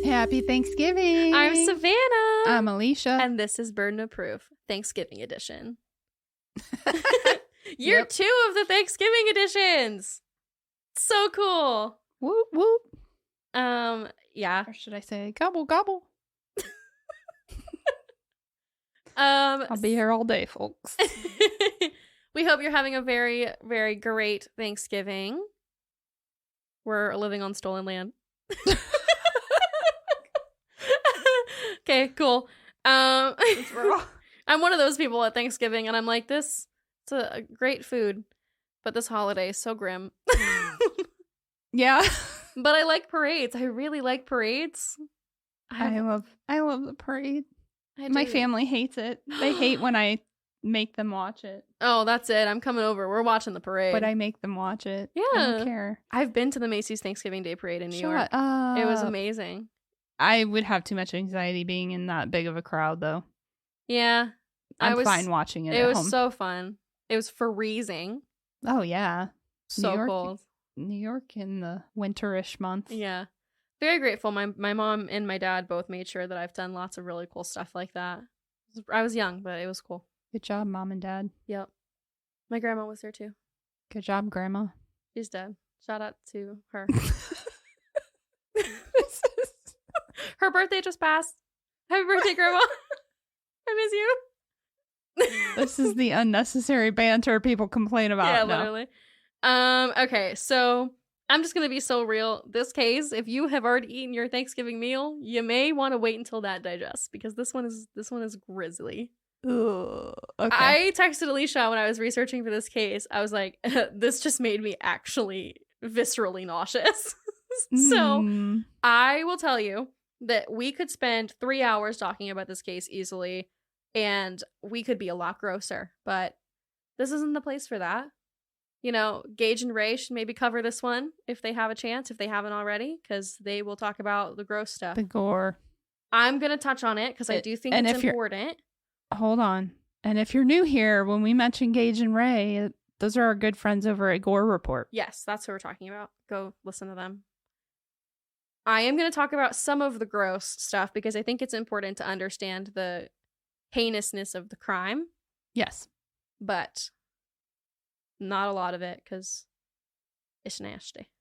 Happy Thanksgiving. I'm Savannah. I'm Alicia. And this is Burden of Proof, Thanksgiving edition. Year 2 of the Thanksgiving editions. So cool. Whoop, whoop. Yeah. Or should I say gobble, gobble? I'll be here all day, folks. We hope you're having a very, very great Thanksgiving. We're living on stolen land. Okay, cool. I'm one of those people at Thanksgiving, and I'm like, it's a great food, but this holiday is so grim. Yeah. But I like parades. I really like parades. I love the parade. I My do. family hates it. They hate when I make them watch it. Oh, that's it. I'm coming over. We're watching the parade. But I make them watch it. Yeah. I don't care. I've been to the Macy's Thanksgiving Day Parade in New York. Shut up. It was amazing. I would have too much anxiety being in that big of a crowd, though. Yeah. I'm fine watching it It at was home. so fun. It was freezing. Oh, yeah. So New York, cold. New York in the winterish month. Yeah. Very grateful. My mom and my dad both made sure that I've done lots of really cool stuff like that. I was young, but it was cool. Good job, Mom and Dad. Yep. My grandma was there too. Good job, Grandma. She's dead. Shout out to her. Her birthday just passed. Happy birthday, Grandma. I miss you. This is the unnecessary banter people complain about. Yeah, now. literally. Okay, so I'm just gonna be so real. This case, if you have already eaten your Thanksgiving meal, you may want to wait until that digests because this one is grisly. Ugh, okay. I texted Alicia when I was researching for this case. I was like, this just made me actually viscerally nauseous. So I will tell you that we could spend 3 hours talking about this case easily, and we could be a lot grosser, but this isn't the place for that. You know, Gage and Ray should maybe cover this one if they have a chance, if they haven't already, because they will talk about the gross stuff. The gore. I'm going to touch on it because I do think it's important. Hold on. And if you're new here, when we mention Gage and Ray, those are our good friends over at Gore Report. Yes, that's who we're talking about. Go listen to them. I am going to talk about some of the gross stuff because I think it's important to understand the heinousness of the crime. Yes. But not a lot of it because it's nasty.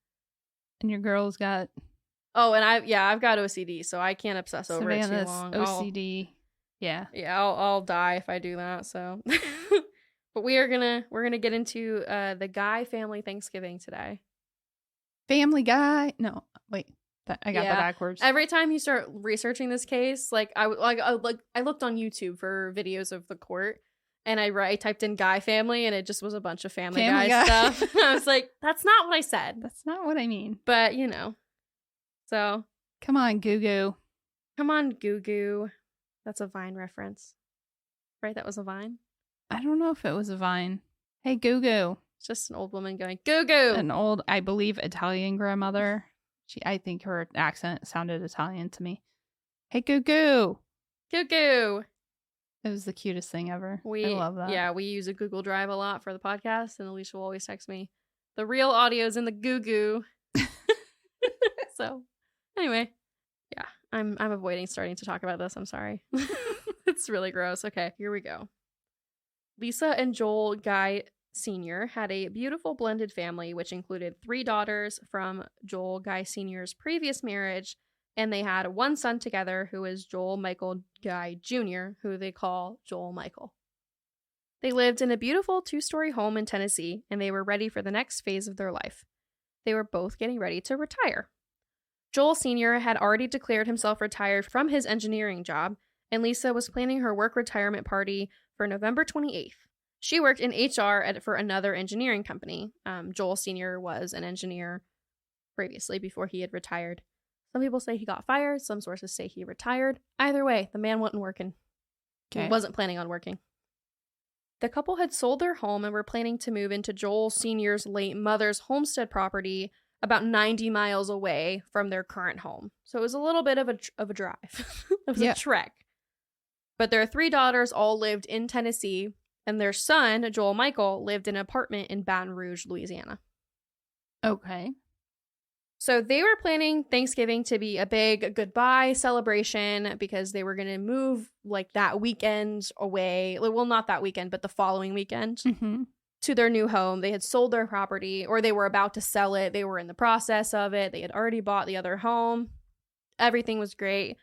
And your girl's got... Oh, and I've got OCD, so I can't obsess over it too Savannah's long. OCD. Yeah. Yeah, I'll die if I do that, so... But we're gonna get into the Guy family Thanksgiving today. Family Guy? No, wait. I got that backwards. Every time you start researching this case, I looked on YouTube for videos of the court, and I typed in Guy family, and it just was a bunch of Family Guy stuff. I was like, that's not what I said. That's not what I mean. But you know, so come on, Goo Goo. Come on, Goo Goo. That's a Vine reference, right? That was a Vine. I don't know if it was a Vine. Hey, Goo Goo. It's just an old woman going Goo Goo. An old, I believe, Italian grandmother. I think her accent sounded Italian to me. Hey, Goo Goo. Goo Goo. It was the cutest thing ever. I love that. Yeah, we use a Google Drive a lot for the podcast, and Alicia will always text me, the real audio's in the Goo Goo. So, anyway, yeah, I'm avoiding starting to talk about this. I'm sorry. It's really gross. Okay, here we go. Lisa and Joel Guy Sr. had a beautiful blended family, which included 3 daughters from Joel Guy Sr.'s previous marriage, and they had one son together who is Joel Michael Guy Jr., who they call Joel Michael. They lived in a beautiful 2-story home in Tennessee, and they were ready for the next phase of their life. They were both getting ready to retire. Joel Sr. had already declared himself retired from his engineering job, and Lisa was planning her work retirement party for November 28th. She worked in HR for another engineering company. Joel Sr. was an engineer previously before he had retired. Some people say he got fired. Some sources say he retired. Either way, the man wasn't working. Okay. He wasn't planning on working. The couple had sold their home and were planning to move into Joel Sr.'s late mother's homestead property about 90 miles away from their current home. So it was a little bit of a drive. It was a trek. But their 3 daughters all lived in Tennessee, and their son, Joel Michael, lived in an apartment in Baton Rouge, Louisiana. Okay. So they were planning Thanksgiving to be a big goodbye celebration because they were going to move like that weekend away. Well, not that weekend, but the following weekend to their new home. They had sold their property, or they were about to sell it. They were in the process of it. They had already bought the other home. Everything was great.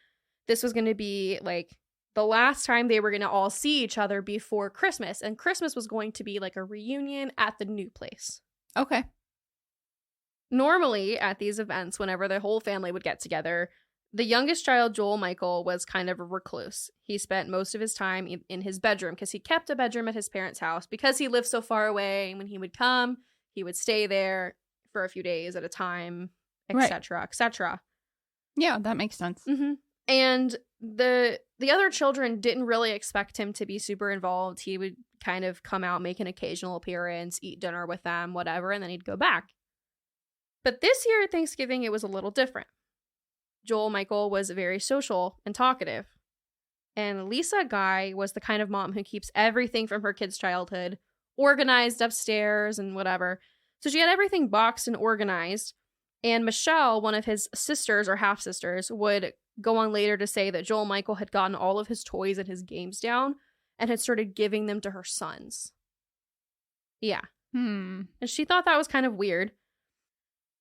This was going to be like the last time they were going to all see each other before Christmas. And Christmas was going to be like a reunion at the new place. Okay. Normally, at these events, whenever the whole family would get together, the youngest child, Joel Michael, was kind of a recluse. He spent most of his time in his bedroom because he kept a bedroom at his parents' house because he lived so far away. When he would come, he would stay there for a few days at a time, etc., etc. Yeah, that makes sense. And the other children didn't really expect him to be super involved. He would kind of come out, make an occasional appearance, eat dinner with them, whatever, and then he'd go back. But this year at Thanksgiving, it was a little different. Joel Michael was very social and talkative. And Lisa Guy was the kind of mom who keeps everything from her kid's childhood organized upstairs and whatever. So she had everything boxed and organized. And Michelle, one of his sisters or half-sisters, would go on later to say that Joel Michael had gotten all of his toys and his games down and had started giving them to her sons. Yeah. And she thought that was kind of weird.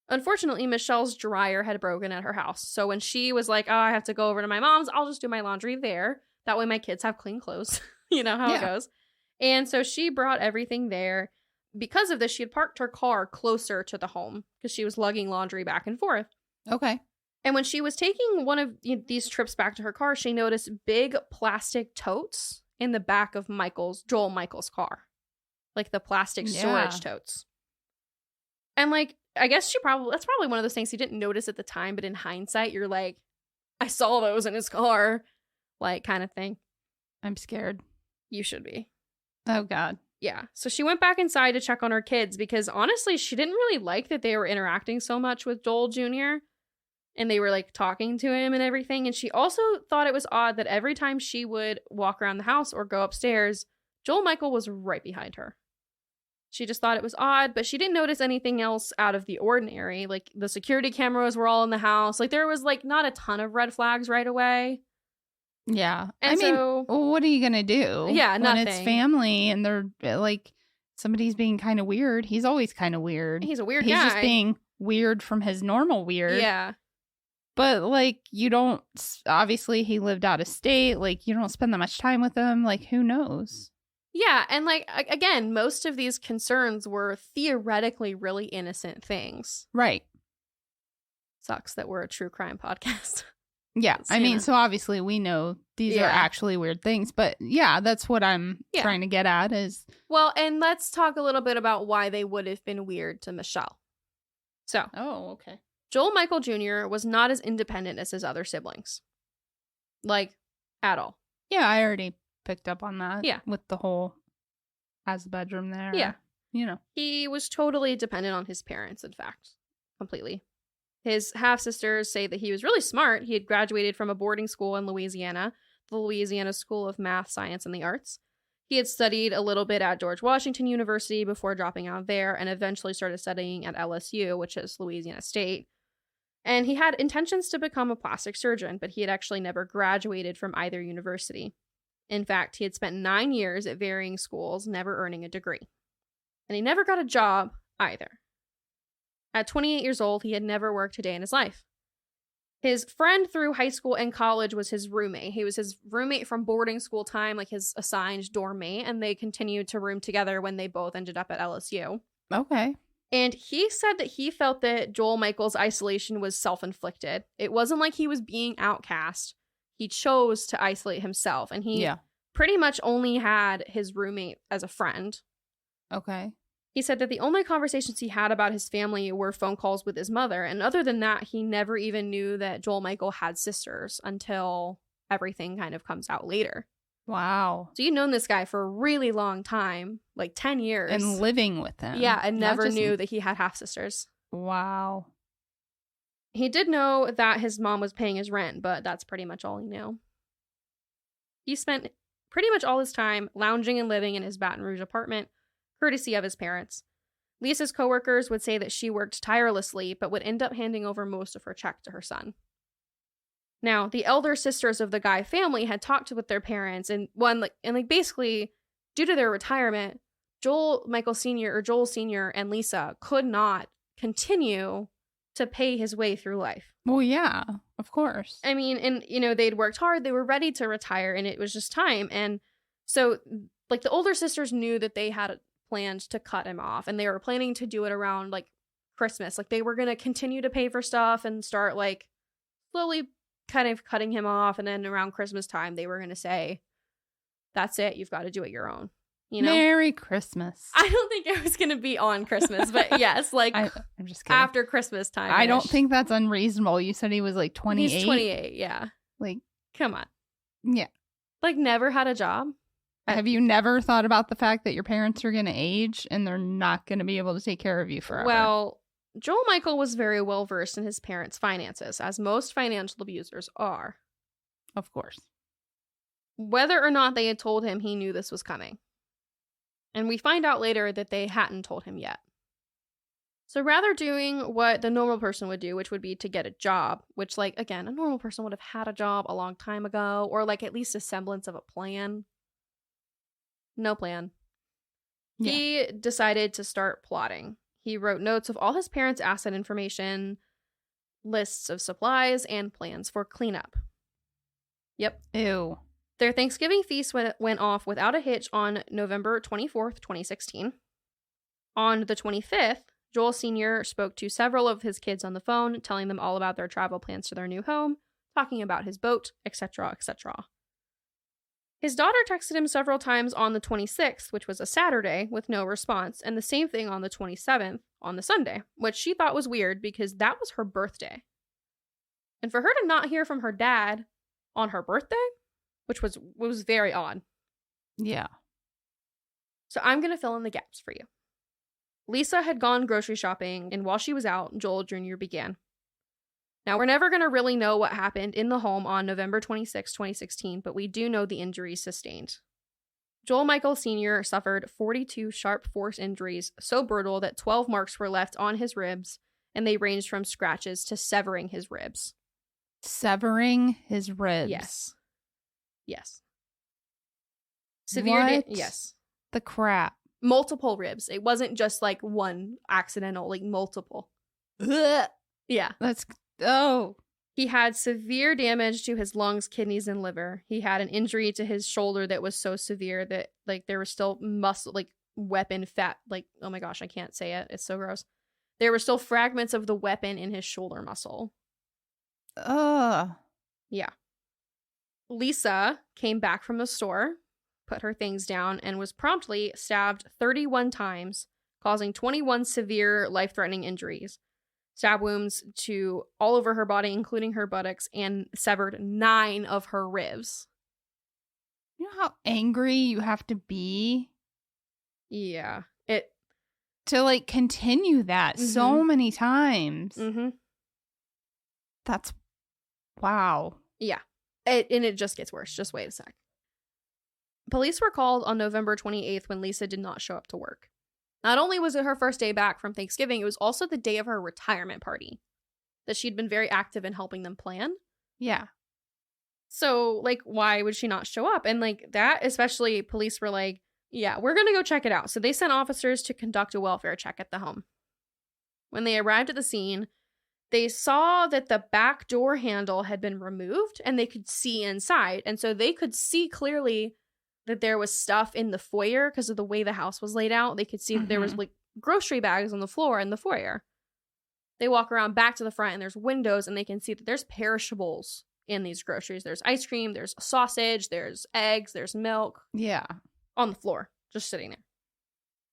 Unfortunately, Michelle's dryer had broken at her house. So when she was like, oh, I have to go over to my mom's, I'll just do my laundry there. That way my kids have clean clothes. You know how it goes. And so she brought everything there. Because of this, she had parked her car closer to the home because she was lugging laundry back and forth. Okay. And when she was taking one of these trips back to her car, she noticed big plastic totes in the back of Joel Michael's car. Like the plastic storage totes. And like, I guess that's probably one of those things you didn't notice at the time, but in hindsight, you're like, I saw those in his car, like kind of thing. I'm scared. You should be. Oh, God. Yeah. So she went back inside to check on her kids because honestly, she didn't really like that they were interacting so much with Joel Jr. and they were like talking to him and everything. And she also thought it was odd that every time she would walk around the house or go upstairs, Joel Michael was right behind her. She just thought it was odd, but she didn't notice anything else out of the ordinary. Like the security cameras were all in the house. Like there was like not a ton of red flags right away. Yeah. And I mean, what are you going to do? Yeah, nothing. When it's family and they're like, somebody's being kind of weird. He's always kind of weird. He's a weird guy. He's just being weird from his normal weird. Yeah. But like, you don't, obviously he lived out of state. Like you don't spend that much time with him. Like who knows? Yeah, and like, again, most of these concerns were theoretically really innocent things. Right. Sucks that we're a true crime podcast. Yeah, I mean, so obviously we know these are actually weird things, but yeah, that's what I'm trying to get at is... Well, and let's talk a little bit about why they would have been weird to Michelle. So... Oh, okay. Joel Michael Jr. was not as independent as his other siblings. Like, at all. Yeah, I already picked up on that. Yeah. With the whole has the bedroom there. Yeah. You know. He was totally dependent on his parents, in fact. Completely. His half-sisters say that he was really smart. He had graduated from a boarding school in Louisiana, the Louisiana School of Math, Science, and the Arts. He had studied a little bit at George Washington University before dropping out there and eventually started studying at LSU, which is Louisiana State. And he had intentions to become a plastic surgeon, but he had actually never graduated from either university. In fact, he had spent 9 years at varying schools, never earning a degree. And he never got a job either. At 28 years old, he had never worked a day in his life. His friend through high school and college was his roommate. He was his roommate from boarding school time, like his assigned dorm mate, and they continued to room together when they both ended up at LSU. Okay. And he said that he felt that Joel Michael's isolation was self-inflicted. It wasn't like he was being outcast. He chose to isolate himself, and he pretty much only had his roommate as a friend. Okay. He said that the only conversations he had about his family were phone calls with his mother, and other than that, he never even knew that Joel Michael had sisters until everything kind of comes out later. Wow. So you'd known this guy for a really long time, like 10 years. And living with him. Yeah, and never knew that he had half-sisters. Wow. He did know that his mom was paying his rent, but that's pretty much all he knew. He spent pretty much all his time lounging and living in his Baton Rouge apartment, courtesy of his parents. Lisa's coworkers would say that she worked tirelessly, but would end up handing over most of her check to her son. Now, the elder sisters of the Guy family had talked with their parents, and basically, due to their retirement, Joel Sr. and Lisa could not continue to pay his way through life. Well, yeah, of course. I mean, and, they'd worked hard. They were ready to retire, and it was just time. And so, the older sisters knew that they had planned to cut him off, and they were planning to do it around, Christmas. They were going to continue to pay for stuff and start, slowly kind of cutting him off. And then around Christmas time, they were going to say, that's it. You've got to do it your own. Merry Christmas. I don't think it was going to be on Christmas, but yes, I'm just kidding. After Christmas time. I don't think that's unreasonable. You said he was 28. He's 28, yeah. Come on. Yeah. Never had a job. Have you never thought about the fact that your parents are going to age and they're not going to be able to take care of you forever? Well, Joel Michael was very well versed in his parents' finances, as most financial abusers are. Of course. Whether or not they had told him, he knew this was coming. And we find out later that they hadn't told him yet. So rather doing what the normal person would do, which would be to get a job, which, again, a normal person would have had a job a long time ago, or at least a semblance of a plan. No plan. Yeah. He decided to start plotting. He wrote notes of all his parents' asset information, lists of supplies, and plans for cleanup. Yep. Ew. Their Thanksgiving feast went off without a hitch on November 24th, 2016. On the 25th, Joel Sr. spoke to several of his kids on the phone, telling them all about their travel plans to their new home, talking about his boat, etc., etc. His daughter texted him several times on the 26th, which was a Saturday, with no response, and the same thing on the 27th, on the Sunday, which she thought was weird because that was her birthday. And for her to not hear from her dad on her birthday, which was very odd. Yeah. So I'm going to fill in the gaps for you. Lisa had gone grocery shopping, and while she was out, Joel Jr. began. Now, we're never going to really know what happened in the home on November 26, 2016, but we do know the injuries sustained. Joel Michael Sr. suffered 42 sharp force injuries, so brutal that 12 marks were left on his ribs, and they ranged from scratches to severing his ribs. Severing his ribs? Yes. Yes. Severe. Yes. The crap. Multiple ribs. It wasn't just one accidental, multiple. Ugh. Yeah. He had severe damage to his lungs, kidneys, and liver. He had an injury to his shoulder that was so severe that there was still muscle, weapon fat. Oh my gosh, I can't say it. It's so gross. There were still fragments of the weapon in his shoulder muscle. Ugh. Yeah. Lisa came back from the store, put her things down, and was promptly stabbed 31 times, causing 21 severe, life-threatening injuries. Stab wounds to all over her body, including her buttocks, and severed 9 of her ribs. You know how angry you have to be? Yeah. To continue that so many times. Mm-hmm. That's... Wow. Yeah. And it just gets worse. Just wait a sec. Police were called on November 28th when Lisa did not show up to work. Not only was it her first day back from Thanksgiving, it was also the day of her retirement party that she'd been very active in helping them plan. Yeah. So, why would she not show up? And, that, especially, police were yeah, we're going to go check it out. So they sent officers to conduct a welfare check at the home. When they arrived at the scene, they saw that the back door handle had been removed and they could see inside. And so they could see clearly that there was stuff in the foyer because of the way the house was laid out. They could see that there was grocery bags on the floor in the foyer. They walk around back to the front and there's windows and they can see that there's perishables in these groceries. There's ice cream, there's sausage, there's eggs, there's milk. Yeah. On the floor, just sitting there.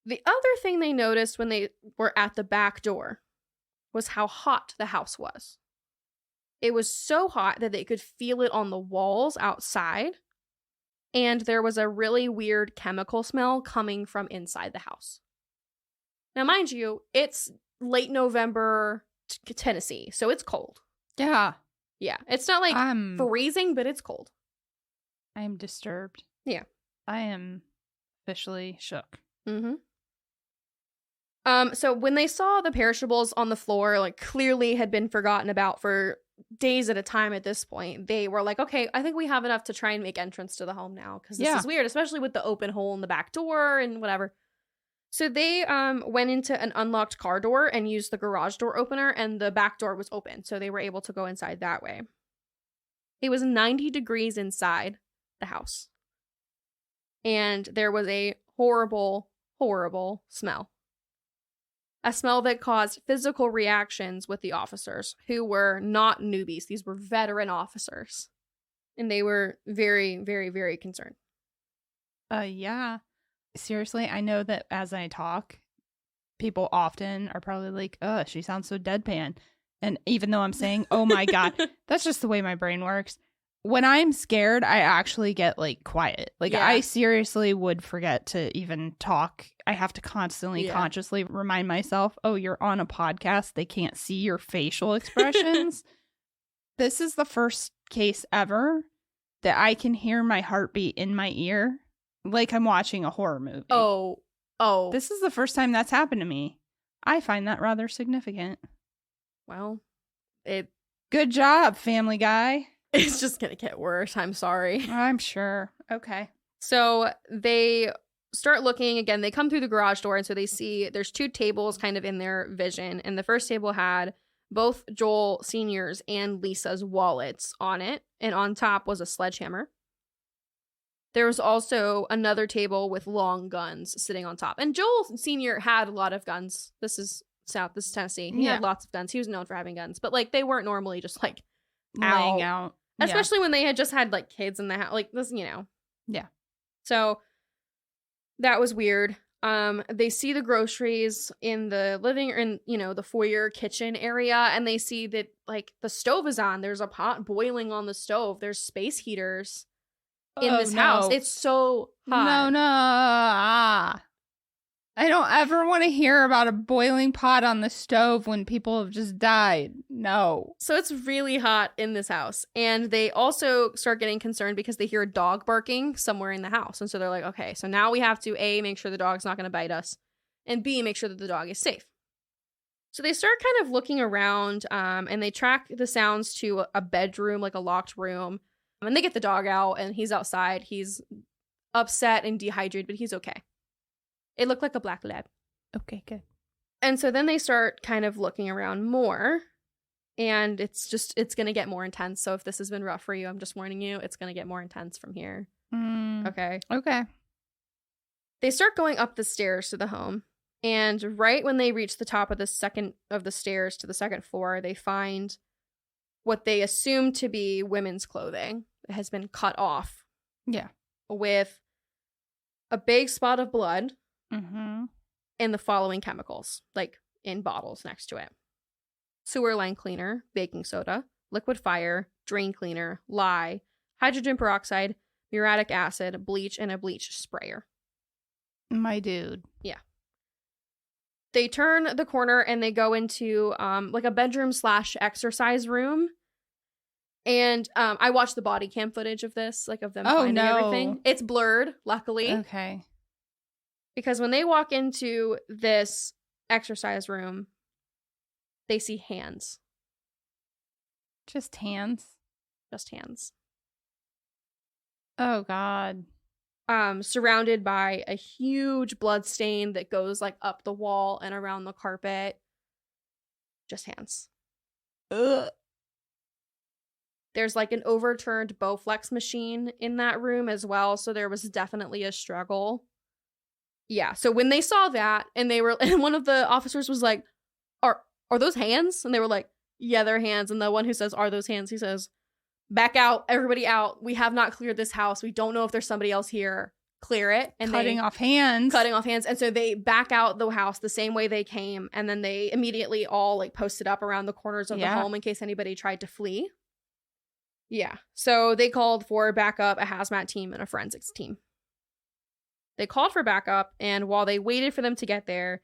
The other thing they noticed when they were at the back door was how hot the house was. It was so hot that they could feel it on the walls outside. And there was a really weird chemical smell coming from inside the house. Now, mind you, it's late November, Tennessee, so it's cold. Yeah. Yeah, it's not freezing, but it's cold. I am disturbed. Yeah. I am officially shook. Mm-hmm. So when they saw the perishables on the floor, like clearly had been forgotten about for days at a time at this point, they were like, okay, I think we have enough to try and make entrance to the home now, because this is weird, especially with the open hole in the back door and whatever. So they went into an unlocked car door and used the garage door opener, and the back door was open, so they were able to go inside that way. It was 90 degrees inside the house, and there was a horrible, horrible smell. A smell that caused physical reactions with the officers, who were not newbies. These were veteran officers. And they were very, very, very concerned. Yeah. Seriously, I know that as I talk, people often are probably like, oh, she sounds so deadpan. And even though I'm saying, oh my God, that's just the way my brain works. When I'm scared, I actually get like quiet. Like I seriously would forget to even talk. I have to constantly, consciously remind myself, oh, you're on a podcast. They can't see your facial expressions. This is the first case ever that I can hear my heartbeat in my ear like I'm watching a horror movie. Oh. This is the first time that's happened to me. I find that rather significant. Well, good job, Family Guy. It's just going to get worse. I'm sorry. I'm sure. Okay. So they start looking again. They come through the garage door, and so they see there's 2 tables kind of in their vision. And the first table had both Joel Sr.'s and Lisa's wallets on it. And on top was a sledgehammer. There was also another table with long guns sitting on top. And Joel Sr. had a lot of guns. This is Tennessee. He had lots of guns. He was known for having guns. But like they weren't normally just like laying out. Especially when they had just had like kids in the house, like this, Yeah. So that was weird. They see the groceries in the the foyer kitchen area, and they see that like the stove is on. There's a pot boiling on the stove. There's space heaters in this house. It's so hot. No. I don't ever want to hear about a boiling pot on the stove when people have just died. No. So it's really hot in this house. And they also start getting concerned because they hear a dog barking somewhere in the house. And so they're like, okay, so now we have to A, make sure the dog's not going to bite us, and B, make sure that the dog is safe. So they start kind of looking around, and they track the sounds to a bedroom, like a locked room. And they get the dog out, and he's outside. He's upset and dehydrated, but he's okay. It looked like a black lab. Okay, good. And so then they start kind of looking around more, and it's going to get more intense. So if this has been rough for you, I'm just warning you, it's going to get more intense from here. Okay. They start going up the stairs to the home, and right when they reach the top of the second of the stairs to the second floor, they find what they assume to be women's clothing that has been cut off. Yeah. With a big spot of blood. Mm-hmm. And the following chemicals, like in bottles next to it: sewer line cleaner, baking soda, liquid fire, drain cleaner, lye, hydrogen peroxide, muriatic acid, bleach, and a bleach sprayer. My dude. Yeah. They turn the corner and they go into like a bedroom / exercise room. And I watched the body cam footage of this, like of them finding everything. It's blurred, luckily. Okay. Because when they walk into this exercise room, they see hands. Just hands? Just hands. Oh, God. Surrounded by a huge blood stain that goes like up the wall and around the carpet. Just hands. Ugh. There's like an overturned Bowflex machine in that room as well, so there was definitely a struggle. Yeah, so when they saw that, and one of the officers was like, are those hands? And they were like, yeah, they're hands. And the one who says, are those hands? He says, back out, everybody out. We have not cleared this house. We don't know if there's somebody else here. Clear it. And cutting off hands. And so they back out the house the same way they came. And then they immediately all like posted up around the corners of the home in case anybody tried to flee. Yeah. So they called for backup, a hazmat team, and a forensics team. They called for backup, and while they waited for them to get there,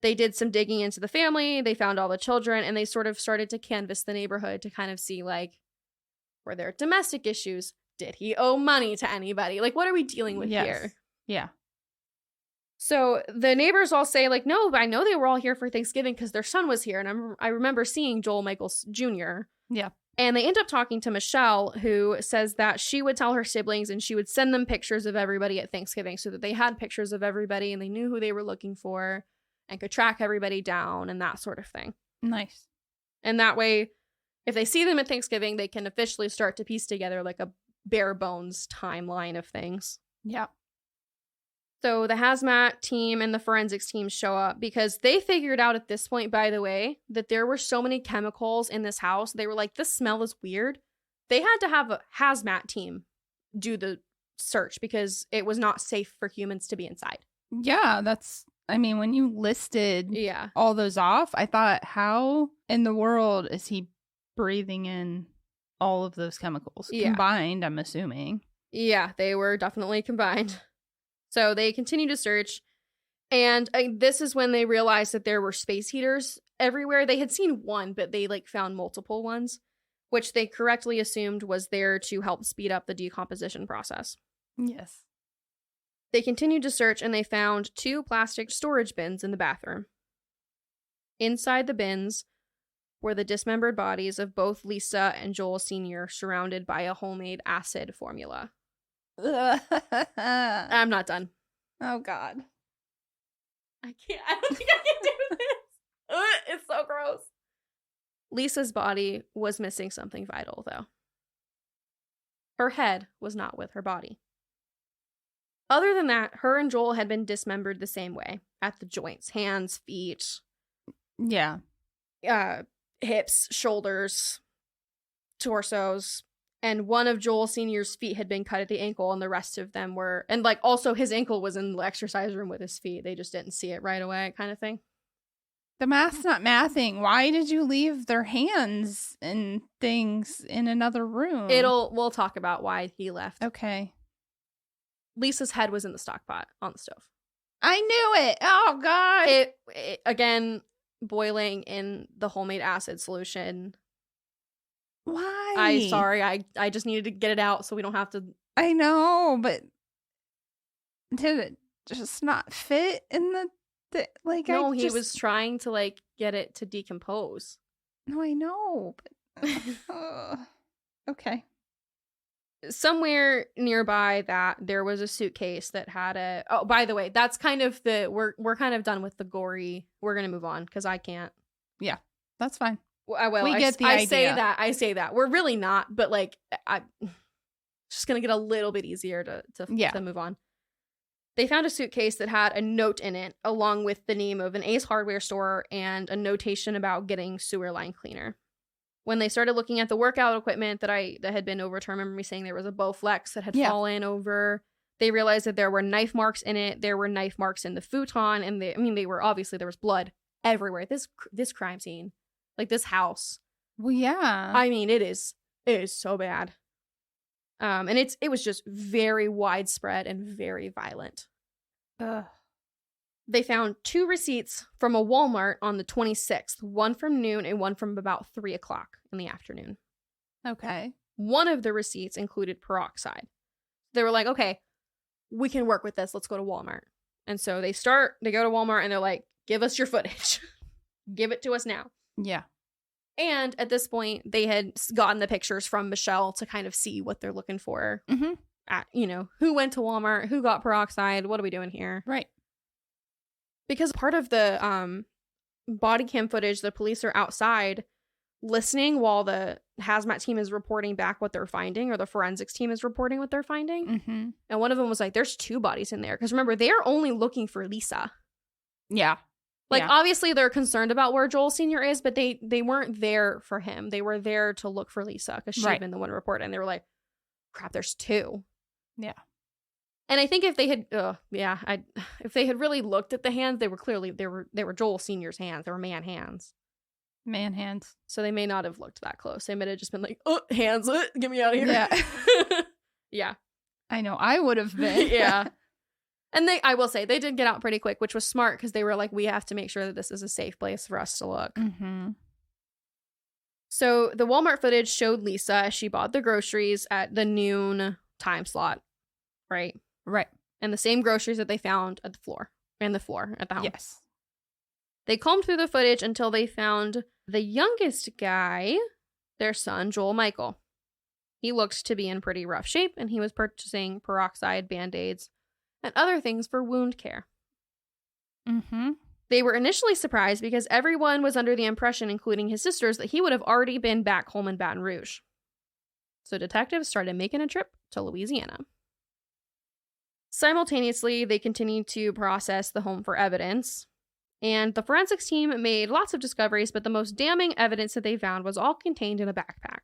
they did some digging into the family. They found all the children, and they sort of started to canvass the neighborhood to kind of see, like, were there domestic issues? Did he owe money to anybody? Like, what are we dealing with here? Yeah. So the neighbors all say, like, no, I know they were all here for Thanksgiving because their son was here. And I remember seeing Joel Michaels Jr. Yeah. And they end up talking to Michelle, who says that she would tell her siblings and she would send them pictures of everybody at Thanksgiving so that they had pictures of everybody and they knew who they were looking for and could track everybody down and that sort of thing. Nice. And that way, if they see them at Thanksgiving, they can officially start to piece together like a bare bones timeline of things. Yeah. So the hazmat team and the forensics team show up because they figured out at this point, by the way, that there were so many chemicals in this house. They were like, this smell is weird. They had to have a hazmat team do the search because it was not safe for humans to be inside. Yeah, I mean, when you listed Yeah. all those off, I thought, how in the world is he breathing in all of those chemicals? Yeah. Combined, I'm assuming. Yeah, they were definitely combined. So they continue to search, and this is when they realized that there were space heaters everywhere. They had seen one, but they found multiple ones, which they correctly assumed was there to help speed up the decomposition process. Yes. They continued to search, and they found 2 plastic storage bins in the bathroom. Inside the bins were the dismembered bodies of both Lisa and Joel Sr., surrounded by a homemade acid formula. I'm not done. Oh, God. I don't think I can do this. It's so gross. Lisa's body was missing something vital, though. Her head was not with her body. Other than that, her and Joel had been dismembered the same way, at the joints, hands, feet. Yeah. Hips, shoulders, torsos. And one of Joel Sr.'s feet had been cut at the ankle, and the rest of them were... And, also, his ankle was in the exercise room with his feet. They just didn't see it right away, kind of thing. The math's not mathing. Why did you leave their hands and things in another room? We'll talk about why he left. Okay. Lisa's head was in the stock pot on the stove. I knew it! Oh, God! It again, boiling in the homemade acid solution... Why? I just needed to get it out so we don't have to. I know, but did it just not fit in the No, he was trying to get it to decompose. No, I know, but okay. Somewhere nearby that there was a suitcase that had a. Oh, by the way, that's kind of we're kind of done with the gory. We're gonna move on because I can't. Yeah, that's fine. Well, we get the idea. I say that. We're really not, but I'm just going to get a little bit easier to move on. They found a suitcase that had a note in it, along with the name of an Ace Hardware store and a notation about getting sewer line cleaner. When they started looking at the workout equipment that had been overturned, remember me saying there was a Bowflex that had fallen over. They realized that there were knife marks in it. There were knife marks in the futon, and they were obviously there was blood everywhere. This crime scene. This house. Well, yeah. I mean, it is so bad. And it was just very widespread and very violent. Ugh. They found 2 receipts from a Walmart on the 26th, one from noon and one from about 3 o'clock in the afternoon. Okay. One of the receipts included peroxide. They were like, okay, we can work with this. Let's go to Walmart. And so they go to Walmart and they're like, give us your footage. Give it to us now. Yeah. And at this point, they had gotten the pictures from Michelle to kind of see what they're looking for. Mm-hmm. At, who went to Walmart, who got peroxide, what are we doing here? Right. Because part of the body cam footage, the police are outside listening while the hazmat team is reporting back what they're finding, or the forensics team is reporting what they're finding. Mm-hmm. And one of them was like, there's 2 bodies in there. Because remember, they're only looking for Lisa. Yeah. Obviously, they're concerned about where Joel Sr. is, but they weren't there for him. They were there to look for Lisa because she'd been the one reporting. And they were like, crap, there's 2. Yeah. And I think if they had, if they had really looked at the hands, they were Joel Sr.'s hands. They were man hands. Man hands. So they may not have looked that close. They might have just been like, oh, hands, get me out of here. Yeah. Yeah. I know. I would have been. Yeah. And I will say, they did get out pretty quick, which was smart because they were like, we have to make sure that this is a safe place for us to look. Mm-hmm. So the Walmart footage showed Lisa as she bought the groceries at the noon time slot, right? Right. And the same groceries that they found at the floor. and the floor at the home. Yes. They combed through the footage until they found the youngest guy, their son, Joel Michael. He looked to be in pretty rough shape, and he was purchasing peroxide, Band-Aids, and other things for wound care. Mm-hmm. They were initially surprised because everyone was under the impression, including his sisters, that he would have already been back home in Baton Rouge. So detectives started making a trip to Louisiana. Simultaneously, they continued to process the home for evidence, and the forensics team made lots of discoveries, but the most damning evidence that they found was all contained in a backpack.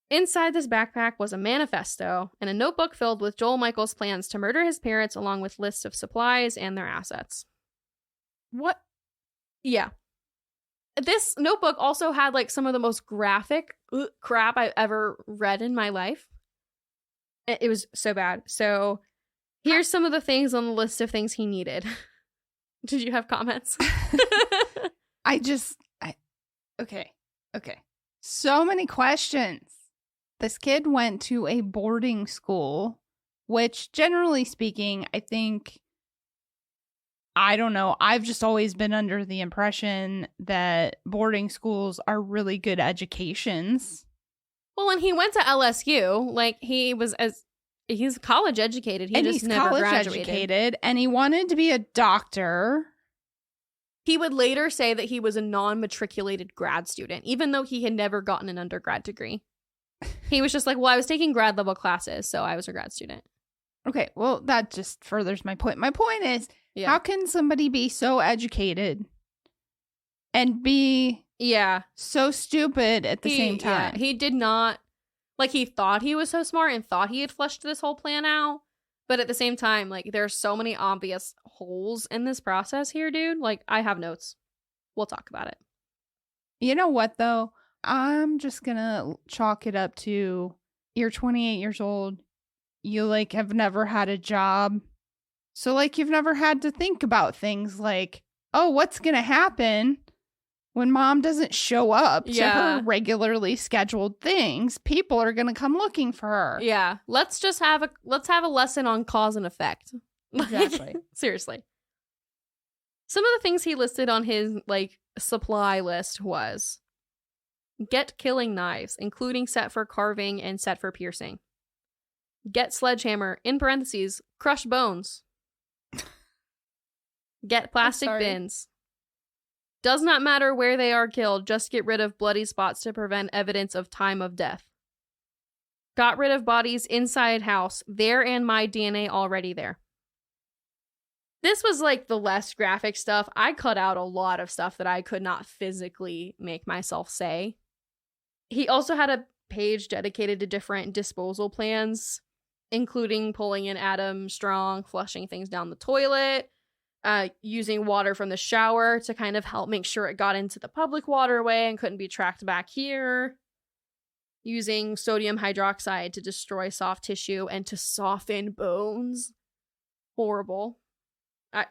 Inside this backpack was a manifesto and a notebook filled with Joel Michael's plans to murder his parents, along with lists of supplies and their assets. What? Yeah. This notebook also had like some of the most graphic crap I've ever read in my life. It was so bad. So here's some of the things on the list of things he needed. Did you have comments? Okay. So many questions. This kid went to a boarding school, which generally speaking, I don't know. I've just always been under the impression that boarding schools are really good educations. Well, when he went to LSU, like he's college educated. He's never graduated. And he wanted to be a doctor. He would later say that he was a non-matriculated grad student, even though he had never gotten an undergrad degree. He was just like, well, I was taking grad level classes, so I was a grad student. Okay, well, that just furthers my point. My point is, how can somebody be so educated and be so stupid at the same time? Yeah, he did not, like, he thought he was so smart and thought he had fleshed this whole plan out. But at the same time, like, there's so many obvious holes in this process here, dude. Like, I have notes. We'll talk about it. You know what, though? I'm just gonna chalk it up to, you're 28 years old. You, like, have never had a job. So, like, you've never had to think about things like, oh, what's gonna happen when mom doesn't show up to her regularly scheduled things? People are gonna come looking for her. Yeah. Let's have a lesson on cause and effect. Exactly. Seriously. Some of the things he listed on his, like, supply list was get killing knives, including set for carving and set for piercing. Get sledgehammer, in parentheses, crush bones. Get plastic bins. Does not matter where they are killed, just get rid of bloody spots to prevent evidence of time of death. Got rid of bodies inside house, there and my DNA already there. This was like the less graphic stuff. I cut out a lot of stuff that I could not physically make myself say. He also had a page dedicated to different disposal plans, including pulling in Adam Strong, flushing things down the toilet, using water from the shower to kind of help make sure it got into the public waterway and couldn't be tracked back here, using sodium hydroxide to destroy soft tissue and to soften bones. Horrible. I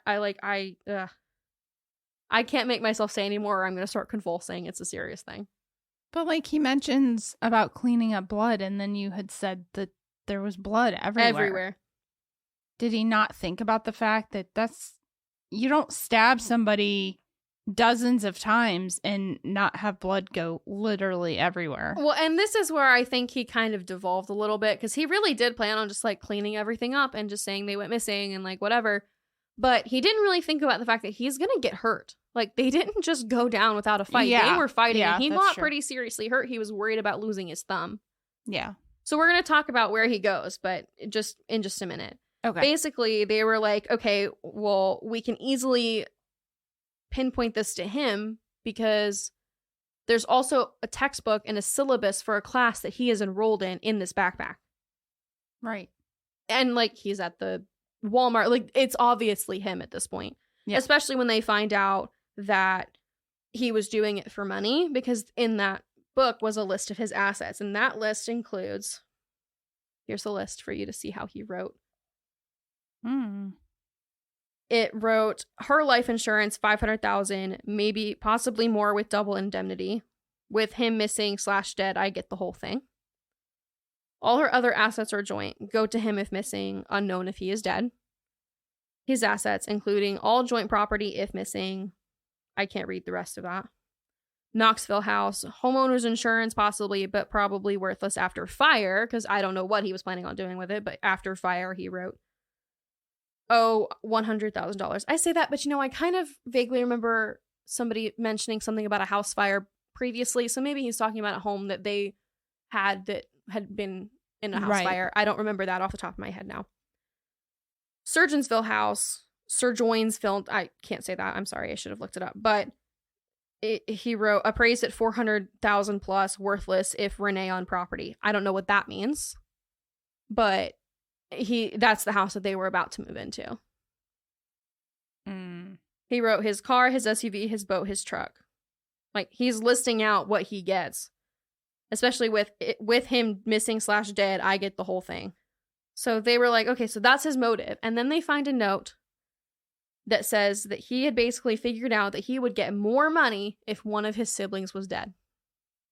can't make myself say anymore or I'm going to start convulsing. It's a serious thing. But, like, he mentions about cleaning up blood, and then you had said that there was blood everywhere. Did he not think about the fact that you don't stab somebody dozens of times and not have blood go literally everywhere? Well, and this is where I think he kind of devolved a little bit, because he really did plan on just, like, cleaning everything up and just saying they went missing and, like, whatever. But he didn't really think about the fact that he's going to get hurt. Like, they didn't just go down without a fight. They were fighting, and he got pretty seriously hurt. He was worried about losing his thumb. Yeah. So we're going to talk about where he goes, but just in just a minute. Okay. Basically, they were like, okay, well, we can easily pinpoint this to him because there's also a textbook and a syllabus for a class that he is enrolled in this backpack. Right. And, like, he's at the Walmart. Like, it's obviously him at this point. Yeah. Especially when they find out that he was doing it for money, because in that book was a list of his assets, and that list includes, here's a list for you to see how he wrote. It wrote her life insurance, $500,000, maybe possibly more with double indemnity. With him missing / dead, I get the whole thing. All her other assets are joint. Go to him if missing, unknown if he is dead. his assets, including all joint property if missing. I can't read the rest of that. Knoxville house, homeowner's insurance possibly, but probably worthless after fire, because I don't know what he was planning on doing with it, but after fire, he wrote, $100,000. I say that, but I kind of vaguely remember somebody mentioning something about a house fire previously, so maybe he's talking about a home that they had that had been in a house fire. I don't remember that off the top of my head now. Surgeonsville house, Surjoinsville, I can't say that, I'm sorry, I should have looked it up, but he wrote, appraised at $400,000 plus, worthless if Renee on property. I don't know what that means, but that's the house that they were about to move into. He wrote his car, his SUV, his boat, his truck. Like, he's listing out what he gets, especially with him missing / dead. I get the whole thing. So they were like, okay, so that's his motive. And then they find a note that says that he had basically figured out that he would get more money if one of his siblings was dead.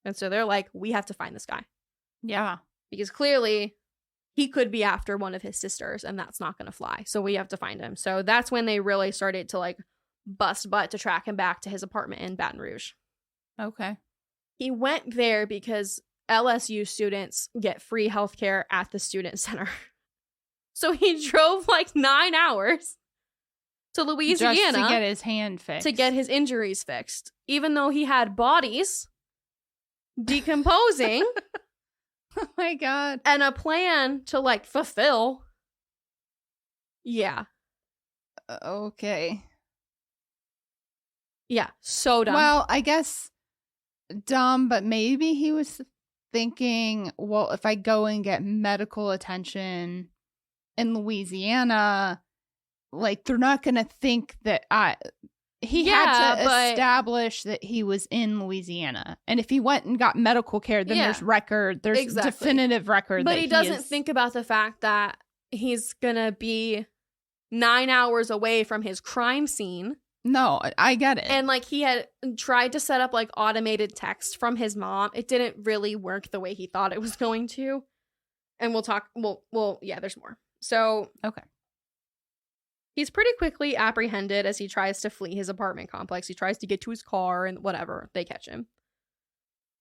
And so they're like, we have to find this guy. Yeah. Because clearly he could be after one of his sisters and that's not going to fly. So we have to find him. So that's when they really started to like bust butt to track him back to his apartment in Baton Rouge. Okay. He went there because LSU students get free healthcare at the student center. So he drove like 9 hours to Louisiana just to get his hand fixed, to get his injuries fixed, even though he had bodies decomposing. Oh my God. And a plan to like fulfill. Yeah. Okay. Yeah, so dumb. Well, I guess dumb, but maybe he was thinking, well, if I go and get medical attention in Louisiana, like, they're not going to think that he had to establish that he was in Louisiana. And if he went and got medical care, then there's definitive record. But he doesn't think about the fact that he's going to be 9 hours away from his crime scene. No, I get it. And like, he had tried to set up like automated text from his mom. It didn't really work the way he thought it was going to. And we'll talk. Well, yeah, there's more. So, okay. He's pretty quickly apprehended as he tries to flee his apartment complex. He tries to get to his car and whatever. They catch him.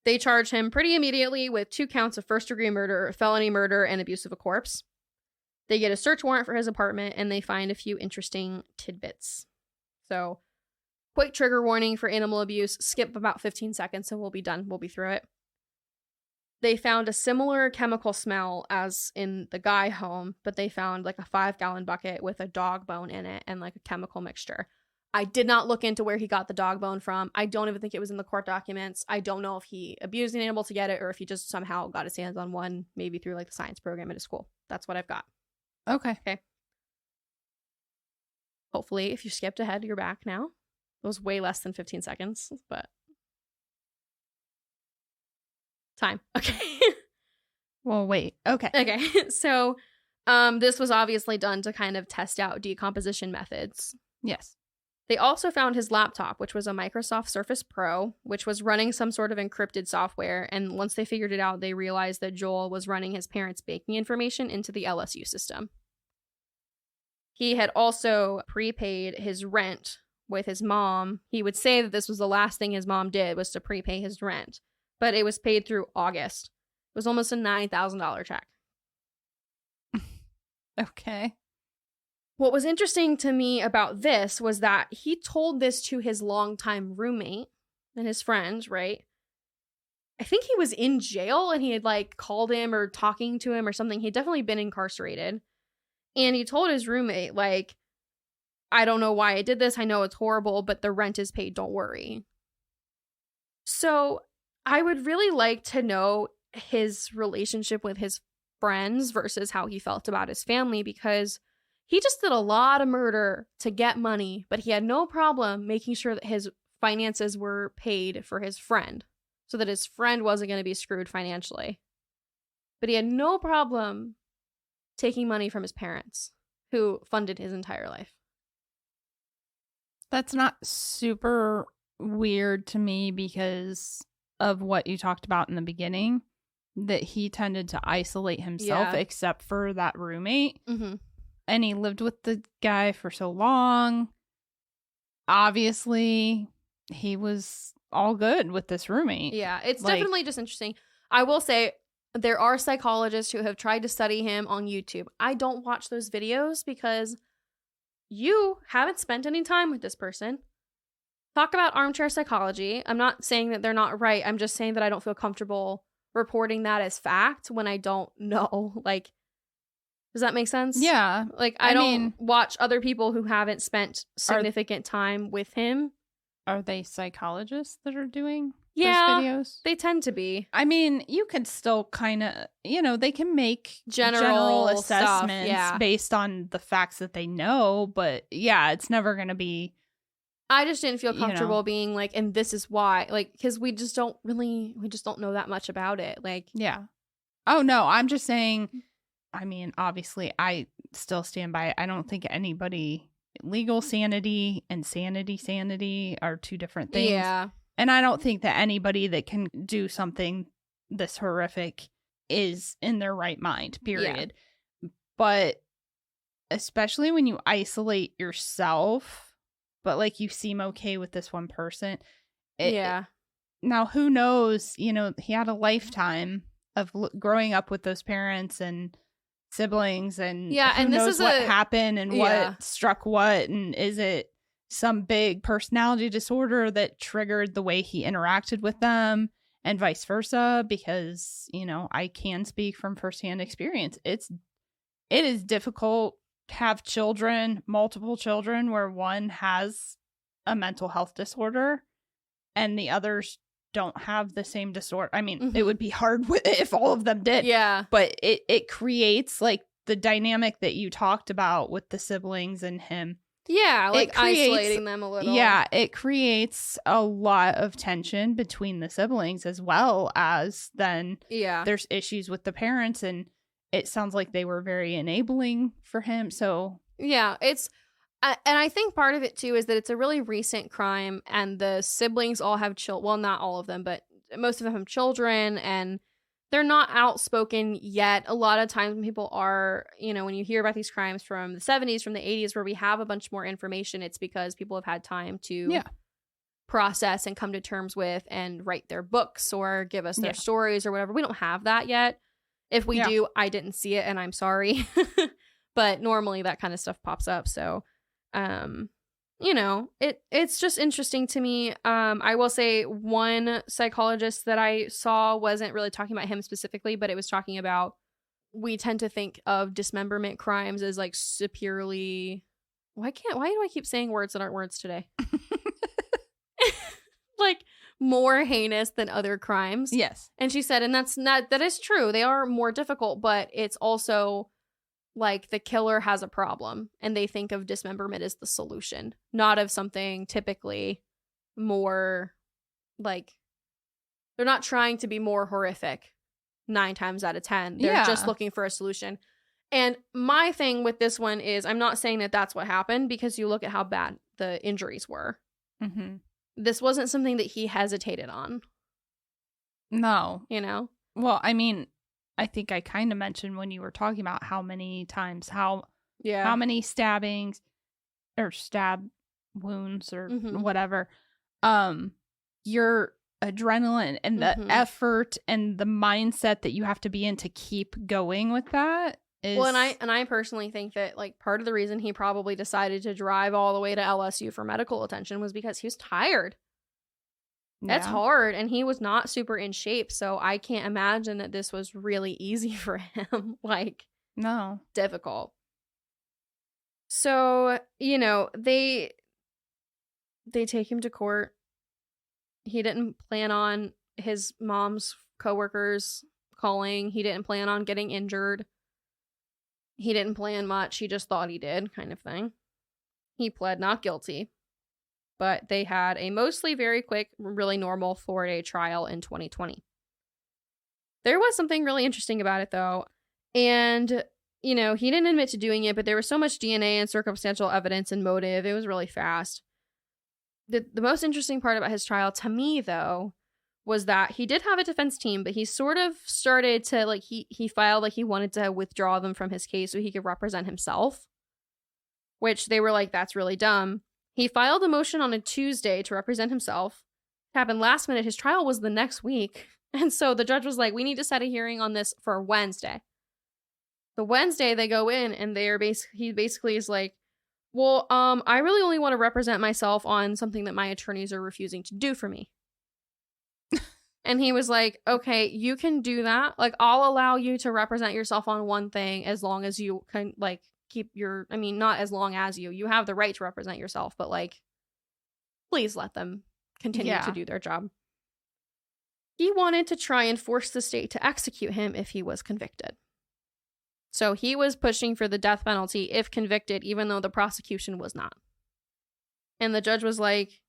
They charge him pretty immediately with 2 counts of first-degree murder, felony murder, and abuse of a corpse. They get a search warrant for his apartment, and they find a few interesting tidbits. So, quick trigger warning for animal abuse. Skip about 15 seconds and we'll be done. We'll be through it. They found a similar chemical smell as in the Guy home, but they found like a 5-gallon bucket with a dog bone in it and like a chemical mixture. I did not look into where he got the dog bone from. I don't even think it was in the court documents. I don't know if he abused an animal to get it or if he just somehow got his hands on one, maybe through like the science program at his school. That's what I've got. Okay. Hopefully, if you skipped ahead, you're back now. It was way less than 15 seconds, but time. Okay. Well, wait. Okay. So, this was obviously done to kind of test out decomposition methods. Yes. They also found his laptop, which was a Microsoft Surface Pro, which was running some sort of encrypted software. And once they figured it out, they realized that Joel was running his parents' banking information into the LSU system. He had also prepaid his rent with his mom. He would say that this was the last thing his mom did was to prepay his rent, but it was paid through August. It was almost a $9,000 check. Okay. What was interesting to me about this was that he told this to his longtime roommate and his friend, right? I think he was in jail and he had like called him or talking to him or something. He'd definitely been incarcerated. And he told his roommate, like, I don't know why I did this. I know it's horrible, but the rent is paid. Don't worry. So I would really like to know his relationship with his friends versus how he felt about his family, because he just did a lot of murder to get money, but he had no problem making sure that his finances were paid for his friend so that his friend wasn't going to be screwed financially. But he had no problem taking money from his parents, who funded his entire life. That's not super weird to me because of what you talked about in the beginning, that he tended to isolate himself except for that roommate. Mm-hmm. And he lived with the guy for so long. Obviously, he was all good with this roommate. Yeah, it's definitely just interesting. I will say there are psychologists who have tried to study him on YouTube. I don't watch those videos because you haven't spent any time with this person. Talk about armchair psychology. I'm not saying that they're not right. I'm just saying that I don't feel comfortable reporting that as fact when I don't know. Like, does that make sense? Yeah. Like, I don't watch other people who haven't spent significant time with him. Are they psychologists that are doing those videos? They tend to be. I mean, you could still kind of, they can make general assessments based on the facts that they know. But yeah, it's never going to be. I just didn't feel comfortable being like, and this is why, like, because we just don't know that much about it. Like, yeah. Oh, no, I'm just saying, I mean, obviously, I still stand by it. I don't think anybody, legal sanity and sanity are two different things. Yeah. And I don't think that anybody that can do something this horrific is in their right mind, period. Yeah. But especially when you isolate yourself, but like you seem okay with this one person. Now, who knows? He had a lifetime of growing up with those parents and siblings, and and this is what happened and what struck what, and is it some big personality disorder that triggered the way he interacted with them, and vice versa? Because I can speak from firsthand experience. It is difficult to have children, multiple children, where one has a mental health disorder and the others don't have the same disorder. I mean, it would be hard if all of them did. Yeah. But it creates like the dynamic that you talked about with the siblings and him. Yeah, like isolating them a little. Yeah, it creates a lot of tension between the siblings, as well as then there's issues with the parents, and it sounds like they were very enabling for him. So yeah, and I think part of it too is that it's a really recent crime, and the siblings all have children. Well, not all of them, but most of them have children, and they're not outspoken yet. A lot of times when people are, when you hear about these crimes from the 70s, from the 80s, where we have a bunch more information, it's because people have had time to process and come to terms with and write their books or give us their stories or whatever. We don't have that yet. If we do, I didn't see it and I'm sorry. But normally that kind of stuff pops up. So, it's just interesting to me. I will say one psychologist that I saw wasn't really talking about him specifically, but it was talking about, we tend to think of dismemberment crimes as like superiorly. Why do I keep saying words that aren't words today? Like more heinous than other crimes. Yes. And she said, and that is true. They are more difficult, but it's also like the killer has a problem and they think of dismemberment as the solution, not of something typically more like, they're not trying to be more horrific 9 times out of 10. They're just looking for a solution. And my thing with this one is, I'm not saying that that's what happened, because you look at how bad the injuries were. Mm-hmm. This wasn't something that he hesitated on. No. Well, I mean, I think I kind of mentioned when you were talking about how many times, how many stabbings or stab wounds or whatever, your adrenaline and the effort and the mindset that you have to be in to keep going with that is... Well, and I personally think that like part of the reason he probably decided to drive all the way to LSU for medical attention was because he was tired. That's hard, and he was not super in shape, so I can't imagine that this was really easy for him. Like, no, difficult. So, they take him to court. He didn't plan on his mom's coworkers calling. He didn't plan on getting injured. He didn't plan much. He just thought he did, kind of thing. He pled not guilty. But they had a mostly very quick, really normal 4-day trial in 2020. There was something really interesting about it, though. And, he didn't admit to doing it, but there was so much DNA and circumstantial evidence and motive. It was really fast. The most interesting part about his trial, to me, though, was that he did have a defense team, but he sort of started to, like, he filed like he wanted to withdraw them from his case so he could represent himself. which they were like, that's really dumb. He filed a motion on a Tuesday to represent himself. It happened last minute. His trial was the next week. And so the judge was like, we need to set a hearing on this for Wednesday. The Wednesday they go in and he basically is like, well, I really only want to represent myself on something that my attorneys are refusing to do for me. And he was like, okay, you can do that. Like, I'll allow you to represent yourself on one thing as long as you can, like, keep your, I mean, not as long as you have the right to represent yourself, but like, please let them continue to do their job. He wanted to try and force the state to execute him if he was convicted. So he was pushing for the death penalty if convicted, even though the prosecution was not. And the judge was like,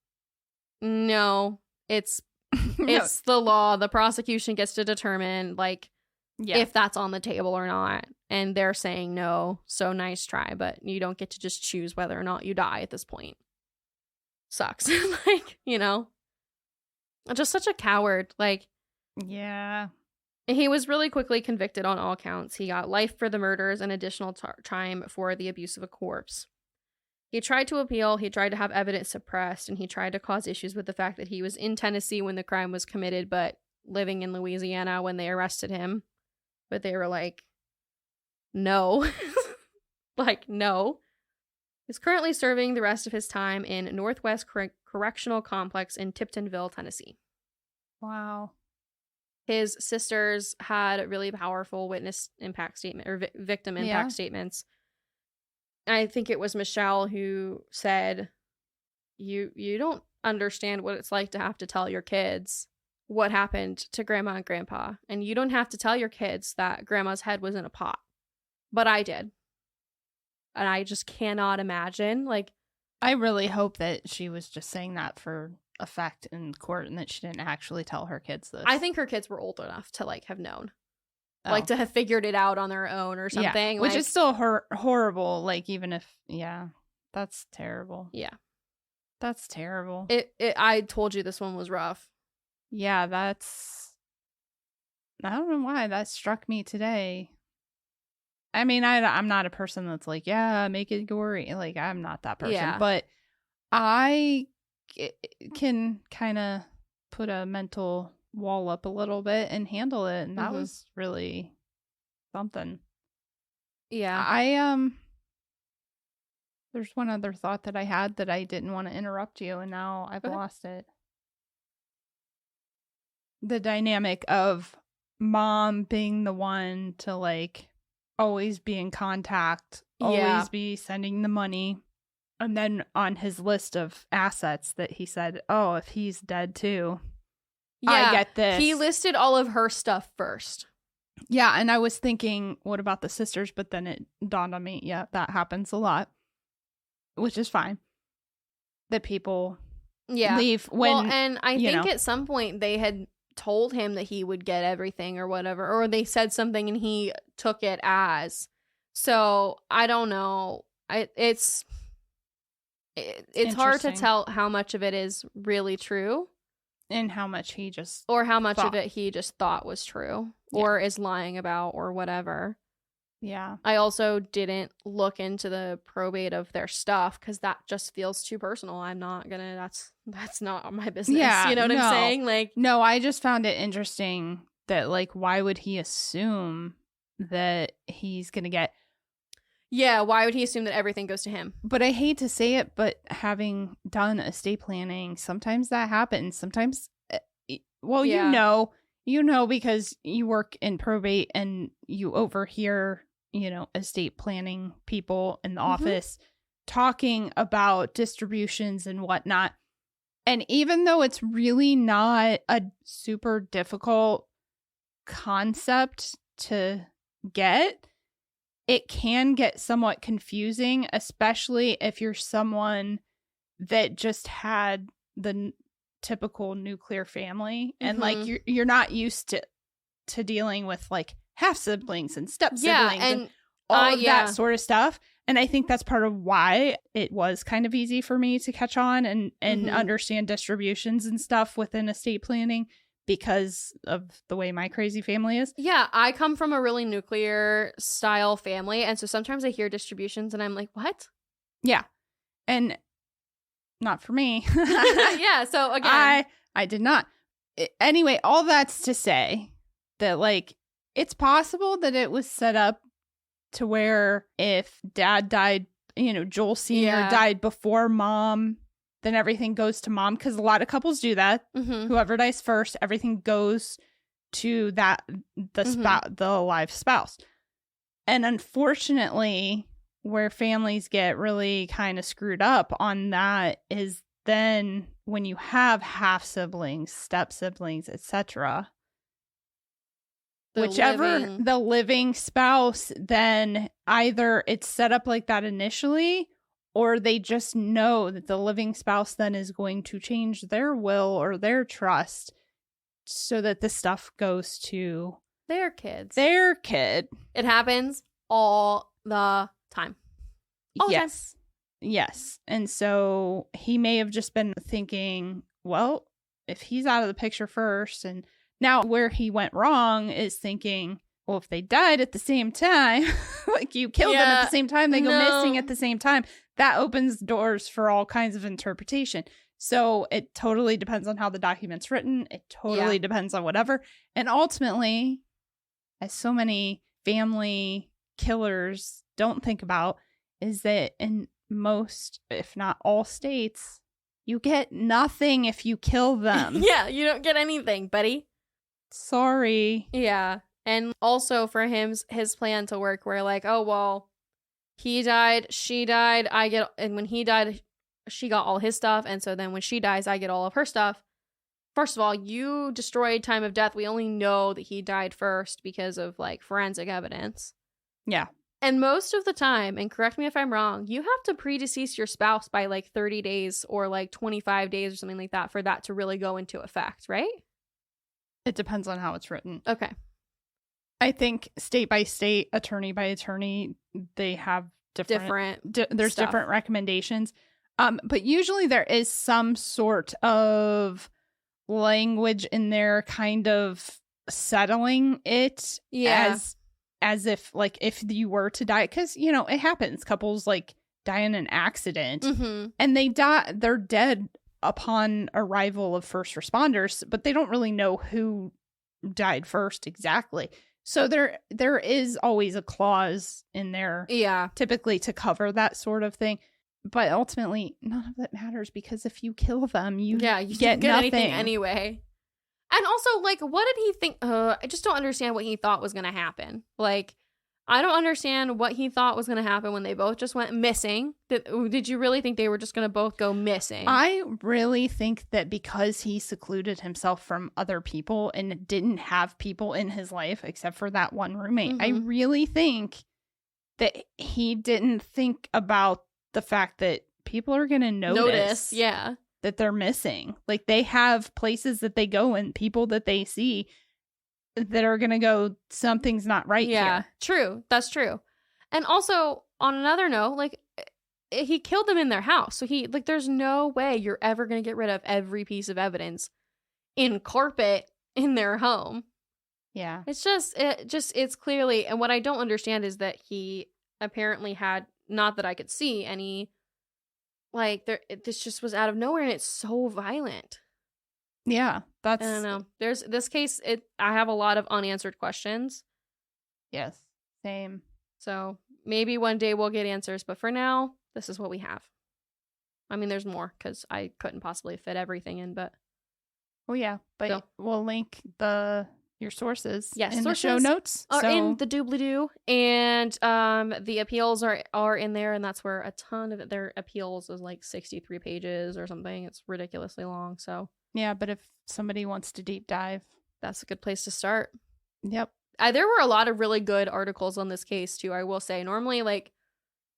no, it's the law. The prosecution gets to determine, like, if that's on the table or not. And they're saying no, so nice try, but you don't get to just choose whether or not you die at this point. Sucks. Like, you know? Just such a coward. Like, yeah. He was really quickly convicted on all counts. He got life for the murders and additional time for the abuse of a corpse. He tried to appeal, he tried to have evidence suppressed, and he tried to cause issues with the fact that he was in Tennessee when the crime was committed, but living in Louisiana when they arrested him. But they were like, no. Like, no. He's currently serving the rest of his time in Northwest Correctional Complex in Tiptonville, Tennessee. Wow. His sisters had really powerful witness impact statement or victim impact statements. I think it was Michelle who said, you don't understand what it's like to have to tell your kids what happened to grandma and grandpa. And you don't have to tell your kids that grandma's head was in a pot. But I did. And I just cannot imagine. Like, I really hope that she was just saying that for effect in court and that she didn't actually tell her kids this. I think her kids were old enough to, like, have known. Like, to have figured it out on their own or something. Yeah, which is still horrible. Like, even if, that's terrible. Yeah. That's terrible. I told you this one was rough. Yeah, I don't know why that struck me today. I mean, I'm not a person that's like, yeah, make it gory. Like, I'm not that person. Yeah. But I can kind of put a mental wall up a little bit and handle it. And that was really something. Yeah. There's one other thought that I had that I didn't want to interrupt you. And now I've lost it. The dynamic of mom being the one to, like, always be in contact, always be sending the money. And then on his list of assets that he said, oh, if he's dead too, I get this. He listed all of her stuff first. Yeah, and I was thinking, what about the sisters? But then it dawned on me, that happens a lot, which is fine. That people leave when... Well, and I think at some point they had told him that he would get everything or whatever, or they said something and he took it as. So I don't know. It's hard to tell how much of it is really true and how much he just of it he just thought was true or is lying about or whatever. Yeah. I also didn't look into the probate of their stuff because that just feels too personal. I'm not gonna. That's not my business. Yeah, you know what I'm saying? Like, no, I just found it interesting that, like, why would he assume that he's gonna get? Yeah, why would he assume that everything goes to him? But I hate to say it, but having done estate planning, sometimes that happens. Sometimes, you know, because you work in probate and you overhear, estate planning people in the office talking about distributions and whatnot. And even though it's really not a super difficult concept to get, it can get somewhat confusing, especially if you're someone that just had the typical nuclear family and like you're not used to dealing with like half siblings and step siblings and all of that sort of stuff. And I think that's part of why it was kind of easy for me to catch on and understand distributions and stuff within estate planning because of the way my crazy family is. Yeah, I come from a really nuclear style family. And so sometimes I hear distributions and I'm like, what? Yeah. And not for me. Yeah, so again. I did not. Anyway, all that's to say that, like, it's possible that it was set up to where if dad died, Joel Sr. died before mom, then everything goes to mom. Because a lot of couples do that. Mm-hmm. Whoever dies first, everything goes to the alive spouse. And unfortunately, where families get really kind of screwed up on that is then when you have half siblings, step siblings, etc., the living spouse, then either it's set up like that initially, or they just know that the living spouse then is going to change their will or their trust so that the stuff goes to their kids. Their kid. It happens all the time. All the time. Yes. And so he may have just been thinking, well, if he's out of the picture first, and now where he went wrong is thinking, well, if they died at the same time, like you killed them at the same time, they go missing at the same time, that opens doors for all kinds of interpretation. So it totally depends on how the document's written. It totally depends on whatever. And ultimately, as so many family killers don't think about, is that in most, if not all states, you get nothing if you kill them. Yeah, you don't get anything, buddy. Sorry. Yeah. And also for his plan to work where like, oh, well, he died, she died, and when he died, she got all his stuff. And so then when she dies, I get all of her stuff. First of all, you destroyed time of death. We only know that he died first because of like forensic evidence. Yeah. And most of the time, and correct me if I'm wrong, you have to predecease your spouse by like 30 days or like 25 days or something like that for that to really go into effect, right? It depends on how it's written. Okay. I think state by state, attorney by attorney, they have different there's stuff. Different recommendations. But usually there is some sort of language in there kind of settling it as if like if you were to die, because it happens, couples like die in an accident and they're dead upon arrival of first responders, but they don't really know who died first exactly. So there is always a clause in there, typically to cover that sort of thing. But ultimately, none of that matters, because if you kill them, you get nothing anything anyway. And also, like, what did he think? I just don't understand what he thought was going to happen. Like, I don't understand what he thought was going to happen when they both just went missing. Did you really think they were just going to both go missing? I really think that because he secluded himself from other people and didn't have people in his life except for that one roommate, I really think that he didn't think about the fact that people are going to notice that they're missing. Like, they have places that they go and people that they see that are going to go, something's not right here. True. That's true. And also, on another note, like, he killed them in their house. So there's no way you're ever going to get rid of every piece of evidence in carpet in their home. Yeah. It's clearly, and what I don't understand is that he apparently had, not that I could see any, like, this just was out of nowhere, and it's so violent. Yeah, I don't know. There's this case. I have a lot of unanswered questions. Yes, same. So maybe one day we'll get answers, but for now, this is what we have. I mean, there's more because I couldn't possibly fit everything in, but. Well, yeah, but we'll link your sources in the show notes. Are in the doobly-doo, and the appeals are in there, and that's where a ton of their appeals is like 63 pages or something. It's ridiculously long, so. Yeah, but if somebody wants to deep dive, that's a good place to start. Yep. There were a lot of really good articles on this case, too, I will say. Normally, like,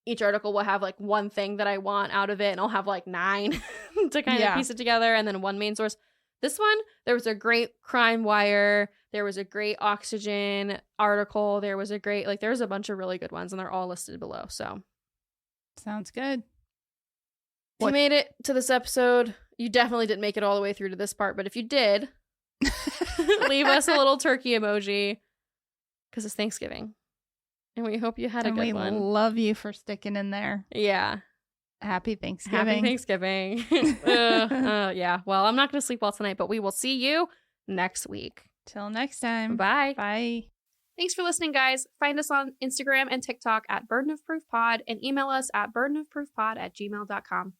each article will have, like, one thing that I want out of it, and I'll have, like, 9 to kind of piece it together, and then one main source. This one, there was a great Crime Wire. There was a great Oxygen article. There was a great, like, there's a bunch of really good ones, and they're all listed below, so. Sounds good. If you made it to this episode, you definitely didn't make it all the way through to this part, but if you did, leave us a little turkey emoji, because it's Thanksgiving, and we hope you had a good one. We love you for sticking in there. Yeah. Happy Thanksgiving. Happy Thanksgiving. Yeah. Well, I'm not going to sleep well tonight, but we will see you next week. Till next time. Bye. Bye. Thanks for listening, guys. Find us on Instagram and TikTok at Burden of Proof Pod and email us at burdenofproofpod@gmail.com.